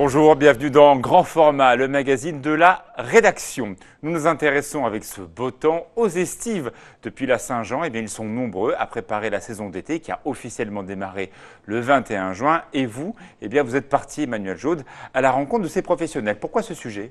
Bonjour, bienvenue dans Grand Format, le magazine de la rédaction. Nous nous intéressons avec ce beau temps aux estives. Depuis la Saint-Jean, ils sont nombreux à préparer la saison d'été qui a officiellement démarré le 21 juin. Et vous, vous êtes parti, Emmanuel Jaude, à la rencontre de ces professionnels. Pourquoi ce sujet ?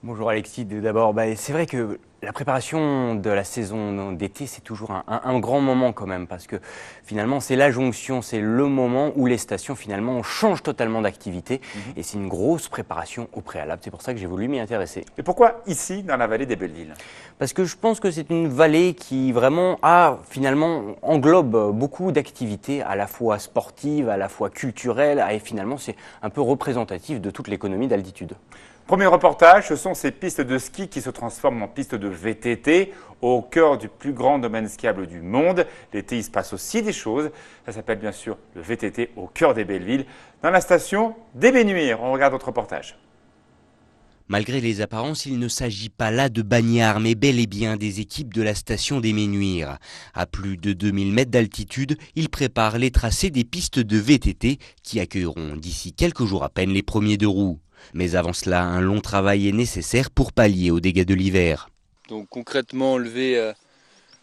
Bonjour Alexis, d'abord, c'est vrai que la préparation de la saison d'été, c'est toujours un grand moment quand même, parce que finalement c'est la jonction, c'est le moment où les stations finalement changent totalement d'activité et c'est une grosse préparation au préalable, c'est pour ça que j'ai voulu m'y intéresser. Et pourquoi ici, dans la vallée des Bellevilles ? Parce que je pense que c'est une vallée qui vraiment englobe beaucoup d'activités, à la fois sportives, à la fois culturelles, et finalement c'est un peu représentatif de toute l'économie d'altitude. Premier reportage, ce sont ces pistes de ski qui se transforment en pistes de VTT au cœur du plus grand domaine skiable du monde. L'été, il se passe aussi des choses. Ça s'appelle bien sûr le VTT au cœur des Bellevilles, dans la station d'Ébénuire. On regarde notre reportage. Malgré les apparences, il ne s'agit pas là de bagnards, mais bel et bien des équipes de la station d'Ébénuire. À plus de 2000 mètres d'altitude, ils préparent les tracés des pistes de VTT qui accueilleront d'ici quelques jours à peine les premiers deux roues. Mais avant cela, un long travail est nécessaire pour pallier aux dégâts de l'hiver. Donc concrètement, enlever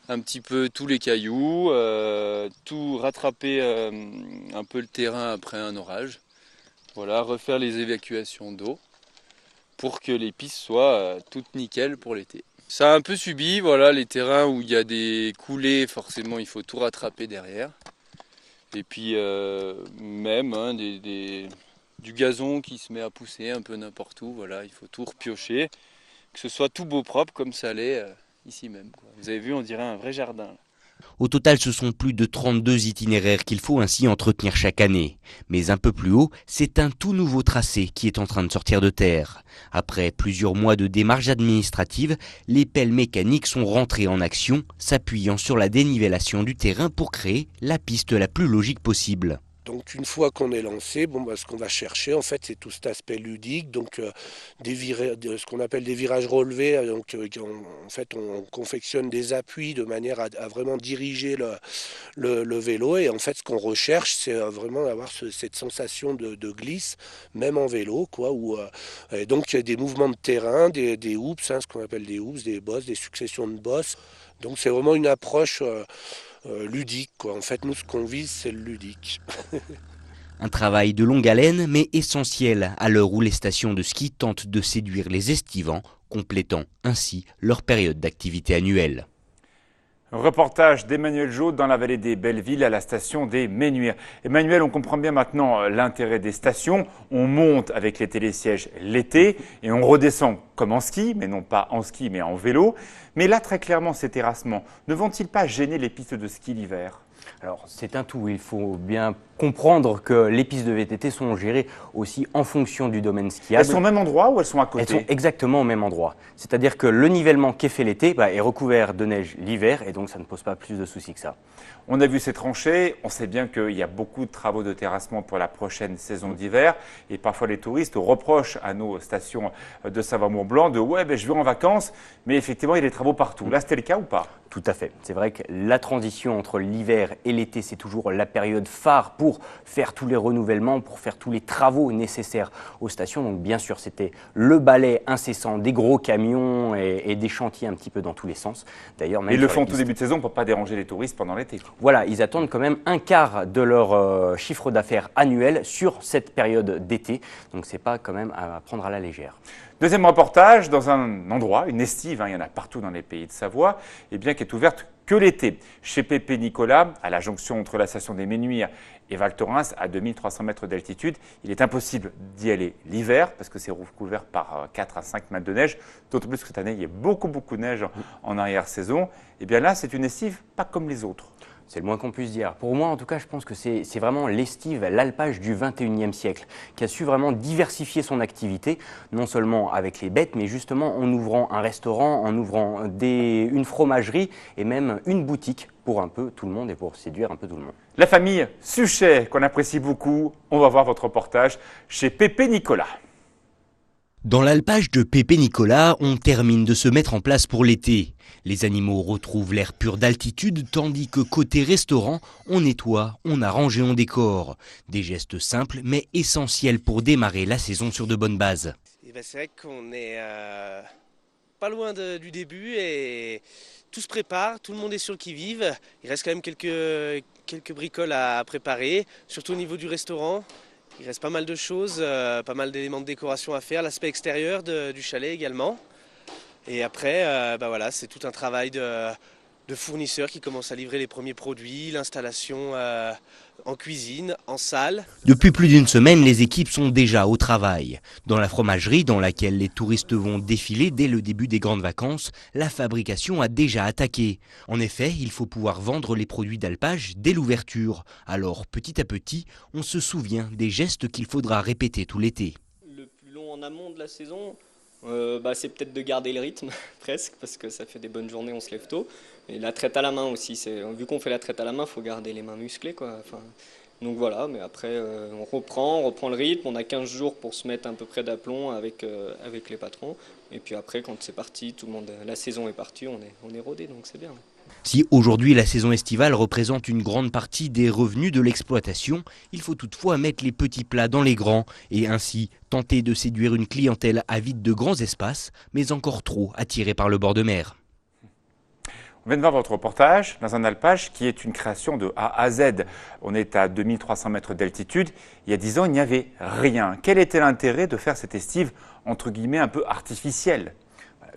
un petit peu tous les cailloux, tout rattraper un peu le terrain après un orage. Voilà, refaire les évacuations d'eau pour que les pistes soient toutes nickel pour l'été. Ça a un peu subi, voilà, les terrains où il y a des coulées, forcément il faut tout rattraper derrière. Et puis du gazon qui se met à pousser un peu n'importe où, voilà, il faut tout repiocher, que ce soit tout beau propre comme ça l'est ici même, quoi. Vous avez vu, on dirait un vrai jardin. Au total, ce sont plus de 32 itinéraires qu'il faut ainsi entretenir chaque année. Mais un peu plus haut, c'est un tout nouveau tracé qui est en train de sortir de terre. Après plusieurs mois de démarches administratives, les pelles mécaniques sont rentrées en action, s'appuyant sur la dénivellation du terrain pour créer la piste la plus logique possible. Donc une fois qu'on est lancé, ce qu'on va chercher en fait c'est tout cet aspect ludique, donc ce qu'on appelle des virages relevés, on confectionne des appuis de manière à vraiment diriger le vélo, et en fait ce qu'on recherche c'est vraiment avoir cette sensation de glisse, même en vélo, quoi, et donc il y a des mouvements de terrain, des hoops, ce qu'on appelle des hoops, des bosses, des successions de bosses, donc c'est vraiment une approche ludique, quoi. En fait, nous, ce qu'on vise, c'est le ludique. Un travail de longue haleine, mais essentiel à l'heure où les stations de ski tentent de séduire les estivants, complétant ainsi leur période d'activité annuelle. Reportage d'Emmanuel Jaude dans la vallée des Bellevilles à la station des Ménuires. Emmanuel, on comprend bien maintenant l'intérêt des stations. On monte avec les télésièges l'été et on redescend comme en ski, mais non pas en ski mais en vélo. Mais là, très clairement, ces terrassements ne vont-ils pas gêner les pistes de ski l'hiver ? Alors c'est un tout, il faut bien comprendre que les pistes de VTT sont gérées aussi en fonction du domaine skiable. Elles sont au même endroit ou elles sont à côté ? Elles sont exactement au même endroit. C'est-à-dire que le nivellement qu'est fait l'été est recouvert de neige l'hiver et donc ça ne pose pas plus de soucis que ça. On a vu ces tranchées, on sait bien qu'il y a beaucoup de travaux de terrassement pour la prochaine saison d'hiver et parfois les touristes reprochent à nos stations de Savoie-Mont-Blanc de « je vais en vacances », mais effectivement il y a des travaux partout. Là c'était le cas ou pas ? Tout à fait. C'est vrai que la transition entre l'hiver et l'été, c'est toujours la période phare pour faire tous les renouvellements, pour faire tous les travaux nécessaires aux stations. Donc bien sûr, c'était le balai incessant des gros camions et des chantiers un petit peu dans tous les sens. D'ailleurs, même ils le font au tout début de saison pour ne pas déranger les touristes pendant l'été. Voilà, ils attendent quand même un quart de leur chiffre d'affaires annuel sur cette période d'été. Donc c'est pas quand même à prendre à la légère. Deuxième reportage, dans un endroit, une estive, il y en a partout dans les pays de Savoie, qui est ouverte que l'été. Chez Pépé Nicolas, à la jonction entre la station des Ménuires et Val Thorens, à 2300 mètres d'altitude, il est impossible d'y aller l'hiver parce que c'est recouvert par 4 à 5 mètres de neige. D'autant plus que cette année, il y a beaucoup de neige en arrière-saison. Et bien là, c'est une estive pas comme les autres. C'est le moins qu'on puisse dire. Pour moi, en tout cas, je pense que c'est vraiment l'estive, l'alpage du 21e siècle, qui a su vraiment diversifier son activité, non seulement avec les bêtes, mais justement en ouvrant un restaurant, en ouvrant une fromagerie et même une boutique pour un peu tout le monde et pour séduire un peu tout le monde. La famille Suchet, qu'on apprécie beaucoup, on va voir votre reportage chez Pépé Nicolas. Dans l'alpage de Pépé Nicolas, on termine de se mettre en place pour l'été. Les animaux retrouvent l'air pur d'altitude, tandis que côté restaurant, on nettoie, on arrange et on décore. Des gestes simples mais essentiels pour démarrer la saison sur de bonnes bases. C'est vrai qu'on est pas loin du début et tout se prépare, tout le monde est sur le qui-vive. Il reste quand même quelques bricoles à préparer, surtout au niveau du restaurant. Il reste pas mal de choses, pas mal d'éléments de décoration à faire, l'aspect extérieur du chalet également. Et après, voilà, c'est tout un travail de fournisseurs qui commencent à livrer les premiers produits, l'installation en cuisine, en salle. Depuis plus d'une semaine, les équipes sont déjà au travail. Dans la fromagerie, dans laquelle les touristes vont défiler dès le début des grandes vacances, la fabrication a déjà attaqué. En effet, il faut pouvoir vendre les produits d'alpage dès l'ouverture. Alors, petit à petit, on se souvient des gestes qu'il faudra répéter tout l'été. Le plus long en amont de la saison, c'est peut-être de garder le rythme, presque, parce que ça fait des bonnes journées, on se lève tôt. Et la traite à la main aussi, vu qu'on fait la traite à la main, il faut garder les mains musclées, quoi. Donc voilà, mais après on reprend le rythme, on a 15 jours pour se mettre à peu près d'aplomb avec les patrons. Et puis après, quand c'est parti, la saison est partie, on est rodé, donc c'est bien. Si aujourd'hui la saison estivale représente une grande partie des revenus de l'exploitation, il faut toutefois mettre les petits plats dans les grands et ainsi tenter de séduire une clientèle avide de grands espaces, mais encore trop attirée par le bord de mer. On vient de voir votre reportage dans un alpage qui est une création de A à Z. On est à 2300 mètres d'altitude. Il y a 10 ans, il n'y avait rien. Quel était l'intérêt de faire cette estive, entre guillemets, un peu artificielle ?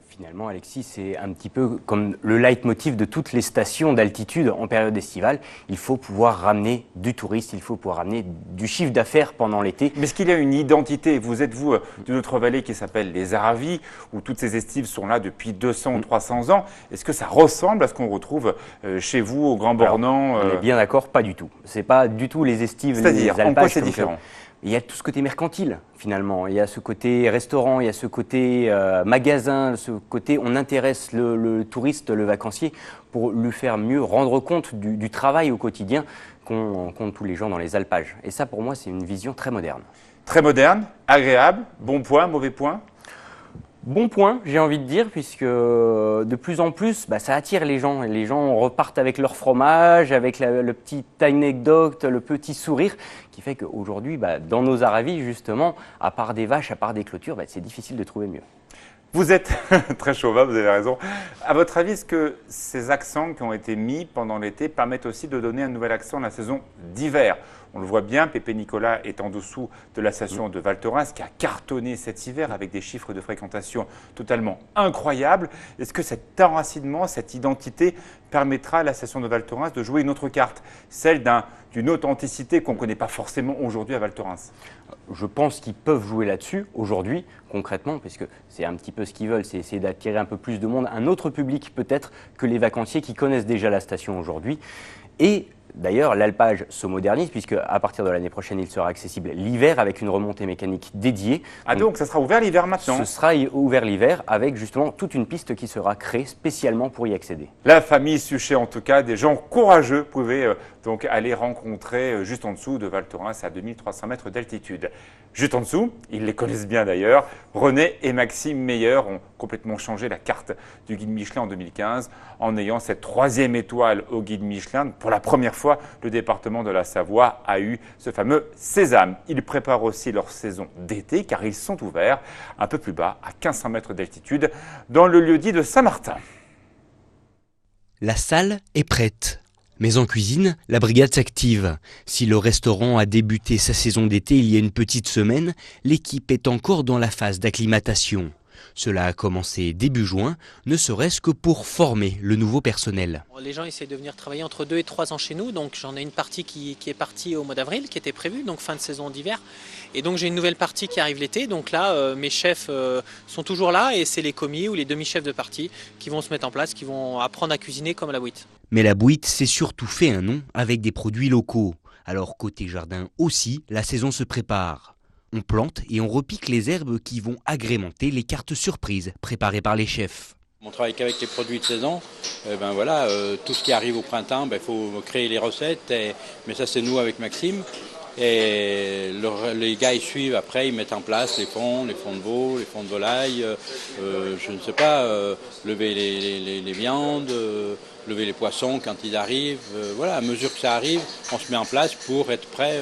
Finalement, Alexis, c'est un petit peu comme le leitmotiv de toutes les stations d'altitude en période estivale. Il faut pouvoir ramener du touriste, il faut pouvoir ramener du chiffre d'affaires pendant l'été. Mais est-ce qu'il y a une identité ? Vous êtes, vous, d'une autre vallée qui s'appelle les Aravis, où toutes ces estives sont là depuis 200 ou 300 ans. Est-ce que ça ressemble à ce qu'on retrouve chez vous, au Grand Bornand ? On est bien d'accord, pas du tout. C'est pas du tout les estives, c'est-à-dire, les alpages. en quoi c'est différent ? Il y a tout ce côté mercantile, finalement. Il y a ce côté restaurant, il y a ce côté magasin, ce côté on intéresse le touriste, le vacancier, pour lui faire mieux rendre compte du travail au quotidien qu'ont tous les gens dans les alpages. Et ça, pour moi, c'est une vision très moderne. Très moderne, agréable, bon point, mauvais point ? Bon point, j'ai envie de dire, puisque de plus en plus, ça attire les gens. Et les gens repartent avec leur fromage, avec le petit anecdote, le petit sourire, qui fait qu'aujourd'hui, dans nos Aravis, justement, à part des vaches, à part des clôtures, c'est difficile de trouver mieux. Vous êtes très chauvin, vous avez raison. À votre avis, est-ce que ces accents qui ont été mis pendant l'été permettent aussi de donner un nouvel accent à la saison d'hiver ? On le voit bien, Pépé Nicolas est en dessous de la station de Val Thorens qui a cartonné cet hiver avec des chiffres de fréquentation totalement incroyables. Est-ce que cet enracinement, cette identité permettra à la station de Val Thorens de jouer une autre carte, celle d'une authenticité qu'on ne connaît pas forcément aujourd'hui à Val Thorens ? Je pense qu'ils peuvent jouer là-dessus aujourd'hui, concrètement, puisque c'est un petit peu ce qu'ils veulent, c'est essayer d'attirer un peu plus de monde, un autre public peut-être que les vacanciers qui connaissent déjà la station aujourd'hui. Et d'ailleurs, l'alpage se modernise puisque à partir de l'année prochaine, il sera accessible l'hiver avec une remontée mécanique dédiée. Donc ça sera ouvert l'hiver maintenant ? Ce sera ouvert l'hiver avec justement toute une piste qui sera créée spécialement pour y accéder. La famille Suchet, en tout cas, des gens courageux pouvaient donc aller rencontrer juste en dessous de Val Thorens à 2300 mètres d'altitude. Juste en dessous, ils les connaissent bien d'ailleurs, René et Maxime Meyer ont complètement changé la carte du guide Michelin en 2015 en ayant cette 3e étoile au guide Michelin. Pour la première fois, le département de la Savoie a eu ce fameux sésame. Ils préparent aussi leur saison d'été car ils sont ouverts un peu plus bas, à 1500 mètres d'altitude, dans le lieu-dit de Saint-Martin. La salle est prête. Mais en cuisine, la brigade s'active. Si le restaurant a débuté sa saison d'été il y a une petite semaine, l'équipe est encore dans la phase d'acclimatation. Cela a commencé début juin, ne serait-ce que pour former le nouveau personnel. Les gens essaient de venir travailler entre 2 et 3 ans chez nous, donc j'en ai une partie qui est partie au mois d'avril, qui était prévue, donc fin de saison d'hiver. Et donc j'ai une nouvelle partie qui arrive l'été, donc là mes chefs sont toujours là et c'est les commis ou les demi-chefs de partie qui vont se mettre en place, qui vont apprendre à cuisiner comme à la bouite. Mais la bouite s'est surtout fait un nom avec des produits locaux. Alors côté jardin aussi, la saison se prépare. On plante et on repique les herbes qui vont agrémenter les cartes surprises préparées par les chefs. On travaille qu'avec les produits de saison. Tout ce qui arrive au printemps, faut créer les recettes. Mais ça, c'est nous avec Maxime. Et les gars, ils suivent après, ils mettent en place les fonds de veau, les fonds de volaille, je ne sais pas, lever les viandes, lever les poissons quand ils arrivent. Voilà, à mesure que ça arrive, on se met en place pour être prêt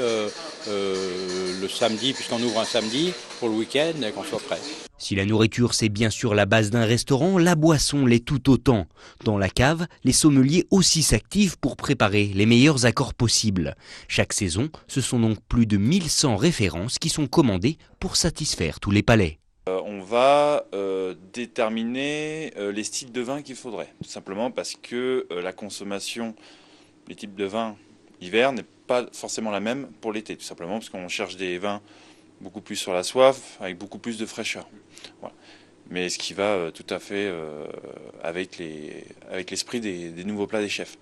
le samedi, puisqu'on ouvre un samedi pour le week-end et qu'on soit prêt. Si la nourriture c'est bien sûr la base d'un restaurant, la boisson l'est tout autant. Dans la cave, les sommeliers aussi s'activent pour préparer les meilleurs accords possibles. Chaque saison, ce sont donc plus de 1100 références qui sont commandées pour satisfaire tous les palais. On va déterminer les styles de vin qu'il faudrait, tout simplement parce que la consommation, les types de vin hiver n'est pas forcément la même pour l'été, tout simplement parce qu'on cherche des vins beaucoup plus sur la soif, avec beaucoup plus de fraîcheur. Voilà. Mais ce qui va tout à fait avec l'esprit des nouveaux plats des chefs,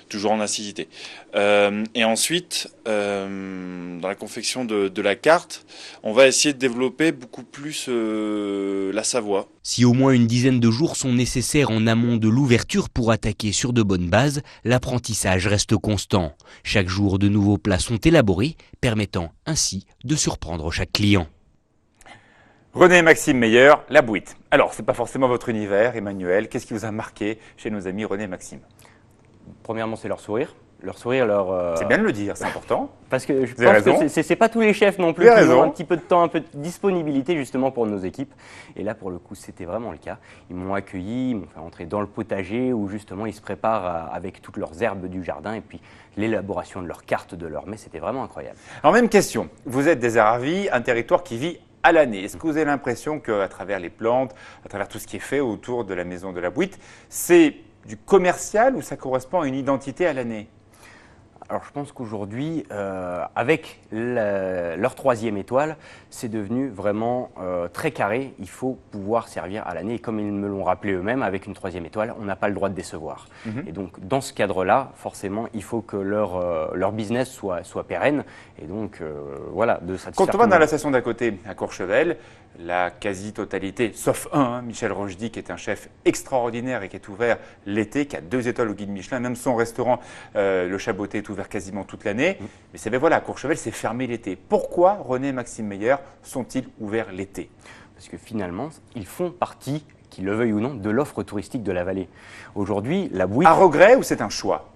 toujours en acidité. Et ensuite, dans la confection de la carte, on va essayer de développer beaucoup plus la Savoie. Si au moins une dizaine de jours sont nécessaires en amont de l'ouverture pour attaquer sur de bonnes bases, l'apprentissage reste constant. Chaque jour, de nouveaux plats sont élaborés, permettant ainsi de surprendre chaque client. René-Maxime Meyer, la Bouite. Alors, c'est pas forcément votre univers, Emmanuel. Qu'est-ce qui vous a marqué chez nos amis René-Maxime? Premièrement, c'est leur sourire. Leur sourire, leur... C'est bien de le dire, c'est important. Parce que je pense que c'est pas tous les chefs non plus qui ont un petit peu de temps, un peu de disponibilité justement pour nos équipes. Et là, pour le coup, c'était vraiment le cas. Ils m'ont accueilli, ils m'ont fait entrer dans le potager où justement ils se préparent avec toutes leurs herbes du jardin et puis l'élaboration de leurs cartes, de leurs mets, c'était vraiment incroyable. Alors, même question. Vous êtes des Aravis, un territoire qui vit à l'année. Est-ce que vous avez l'impression qu'à travers les plantes, à travers tout ce qui est fait autour de la maison de la Bouite, c'est du commercial ou ça correspond à une identité à l'année? Alors je pense qu'aujourd'hui, avec leur 3e étoile, c'est devenu vraiment très carré. Il faut pouvoir servir à l'année. Et comme ils me l'ont rappelé eux-mêmes, avec une 3e étoile, on n'a pas le droit de décevoir. Et donc dans ce cadre-là, forcément, il faut que leur business soit pérenne. Et donc voilà, de satisfaire. Quand on va dans la station d'à côté, à Courchevel, la quasi-totalité, sauf un, Michel Rochdy, qui est un chef extraordinaire et qui est ouvert l'été, qui a 2 étoiles au guide Michelin. Même son restaurant, le Chaboté, est ouvert quasiment toute l'année. Mais c'est voilà, à Courchevel, c'est fermé l'été. Pourquoi René-Maxime Meyer sont-ils ouverts l'été? Parce que finalement, ils font partie, qu'ils le veuillent ou non, de l'offre touristique de la vallée. Aujourd'hui, la Bouite... À regret ou c'est un choix?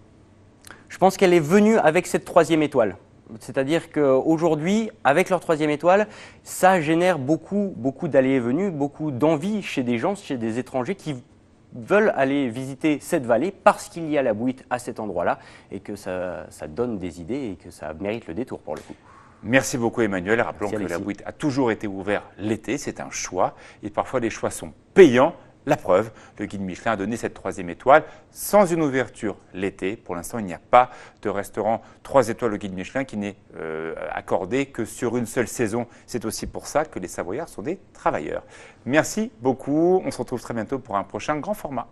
Je pense qu'elle est venue avec cette 3e étoile. C'est-à-dire qu'aujourd'hui, avec leur 3e étoile, ça génère beaucoup d'allées et venues, beaucoup d'envie chez des gens, chez des étrangers qui veulent aller visiter cette vallée parce qu'il y a la Bouite à cet endroit-là et que ça donne des idées et que ça mérite le détour pour le coup. Merci beaucoup Emmanuel. Rappelons Merci, que Alexis. la Bouite a toujours été ouverte l'été, c'est un choix et parfois les choix sont payants. La preuve, le guide Michelin a donné cette 3e étoile sans une ouverture l'été. Pour l'instant, il n'y a pas de restaurant 3 étoiles au guide Michelin qui n'est accordé que sur une seule saison. C'est aussi pour ça que les Savoyards sont des travailleurs. Merci beaucoup. On se retrouve très bientôt pour un prochain grand format.